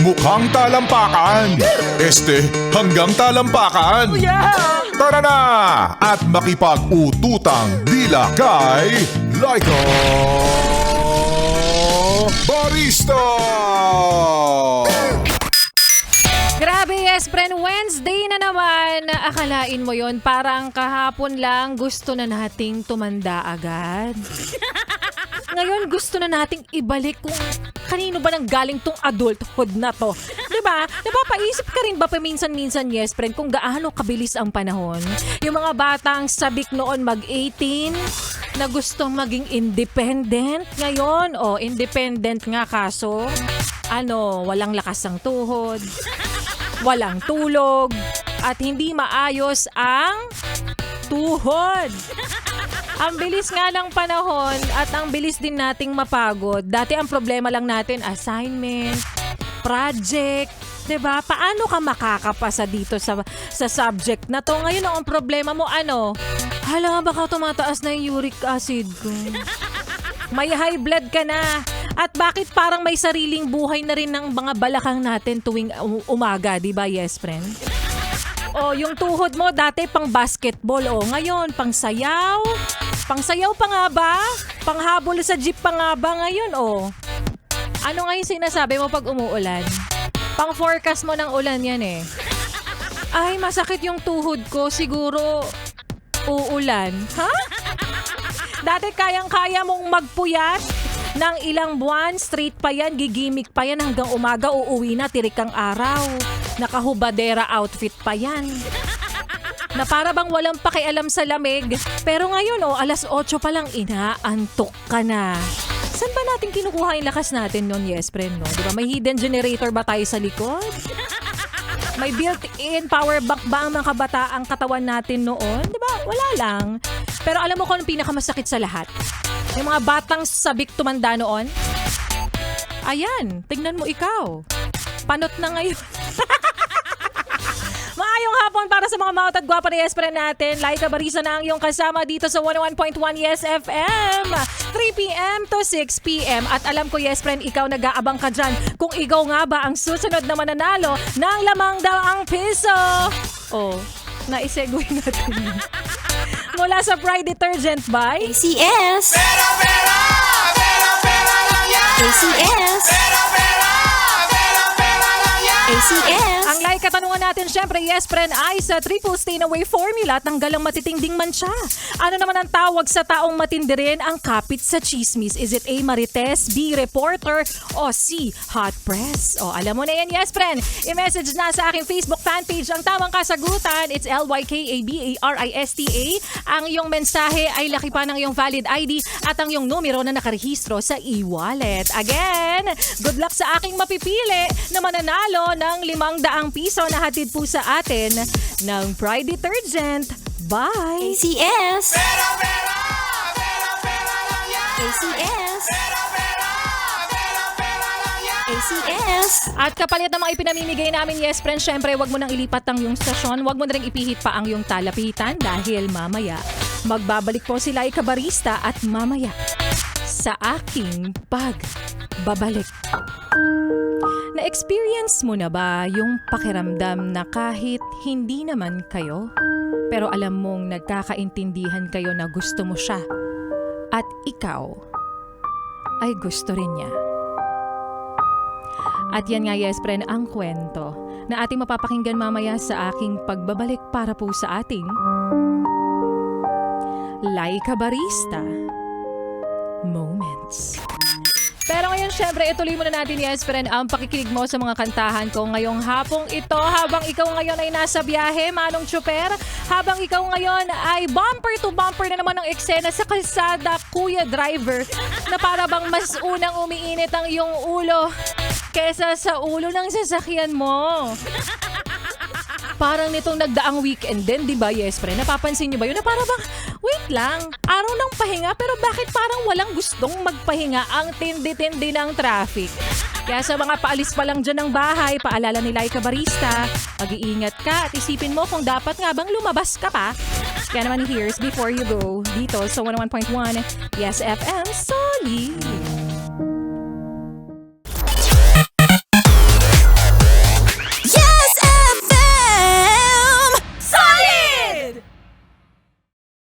Mukhang talampakan. Hanggang talampakan. Tara na at makipag-ututang dila kay Laika Barista! Grabe, yes, friend. Wednesday na naman. Akalain mo yon parang kahapon lang gusto na nating tumanda agad. Ngayon gusto na nating ibalik kung kanino ba nang galing tong adulthood na to. Diba? Napapaisip ka rin ba paminsan-minsan, yes, friend, kung gaano kabilis ang panahon? Yung mga batang sabik noon mag-18 na gustong maging independent. Ngayon, independent nga kaso, walang lakas ang tuhod, walang tulog, at hindi maayos ang tuhod. Ang bilis nga ng panahon at ang bilis din nating mapagod. Dati ang problema lang natin, assignment, project, 'di ba? Paano ka makakapasa dito sa subject na to? Ngayon ang problema mo hala, baka tumataas na yung uric acid ko. May high blood ka na. At bakit parang may sariling buhay na rin ng mga balakang natin tuwing umaga, 'di ba? Yes, friend. Yung tuhod mo dati pang basketball, ngayon pang sayaw. Pang sayaw pa nga ba? Panghabol sa jeep pa nga ba ngayon, Ano nga yung sinasabi mo pag umuulan? Pang forecast mo ng ulan yan Ay, masakit yung tuhod ko, siguro uulan. Ha? Dati kayang-kaya mong magpuyat ng ilang buwan, straight pa yan, gigimik pa yan hanggang umaga, uuwi na, tirik ang araw. Nakahubadera outfit pa yan. Na para bang walang pakialam sa lamig. Pero ngayon, alas 8 pa lang, inaantok ka na. Saan ba natin kinukuha yung lakas natin nun, yes, friend, no? Diba? May hidden generator ba tayo sa likod? May built-in power bank ba ang mga kabataang katawan natin noon? Diba? Wala lang. Pero alam mo kung anong pinakamasakit sa lahat? Yung mga batang sabik tumanda noon? Ayan, tignan mo ikaw. Panot na ngayon. Maayong hapon para sa mga maot at gwapa na yes friend natin. Laika Barista na ang iyong kasama dito sa 101.1 Yes FM. 3 p.m. to 6 p.m. At alam ko yes friend, ikaw nag-aabang ka dyan kung ikaw nga ba ang susunod na mananalo ng ₱5,000. Naisegue natin. Mula sa Pride Detergent by ACS. Pera lang yan! ACS. Pera lang yan! ACS. ang like katanungan natin, syempre, yes friend, ay sa triple stain away formula, tanggalang matitinding mancha. Ano naman ang tawag sa taong matindi rin ang kapit sa chismis? Is it A, Marites, B, reporter, o C, hot press? Alam mo na yan, yes friend. I-message na sa aking Facebook fanpage ang tamang kasagutan. It's LYKABARISTA. Ang iyong mensahe ay laki pa ng iyong valid ID at ang iyong numero na nakarehistro sa e-wallet. Again, good luck sa aking mapipili na mananalo ng ₱500 na hatid po sa atin ng Pride Detergent by ACS. Pera lang yan! ACS. Pera lang yan! ACS. At kapalit ng mga ipinamimigay namin, yes friend, syempre wag mo nang ilipat ang iyong stasyon, wag mo na rin ipihit pa ang iyong talapitan dahil mamaya magbabalik po si Laika Barista at mamaya sa aking pagbabalik. Na-experience mo na ba yung pakiramdam na kahit hindi naman kayo, pero alam mong nagkakaintindihan kayo na gusto mo siya at ikaw ay gusto rin niya? At yan nga, yes friend, ang kwento na ating mapapakinggan mamaya sa aking pagbabalik para po sa ating Laika Barista Moments. Pero ngayon, syempre, ituloy muna natin, yes friend, ang pakikinig mo sa mga kantahan ko ngayong hapong ito. Habang ikaw ngayon ay nasa biyahe, Manong Tsuper, habang ikaw ngayon ay bumper to bumper na naman ng eksena sa kalsada, Kuya Driver, na para bang mas unang umiinit ang iyong ulo kesa sa ulo ng sasakyan mo. Parang nitong nagdaang weekend din, di ba, yes friend? Napapansin niyo ba yun? Na para bang, wait lang, araw ng pahinga, pero bakit parang walang gustong magpahinga? Ang tindi-tindi ng traffic. Kaya sa mga paalis pa lang dyan ng bahay, paalala ni Laika Barista, mag-iingat ka at isipin mo kung dapat nga bang lumabas ka pa. Kaya naman, here's Before You Go, dito sa 101.1 Yes FM Solid.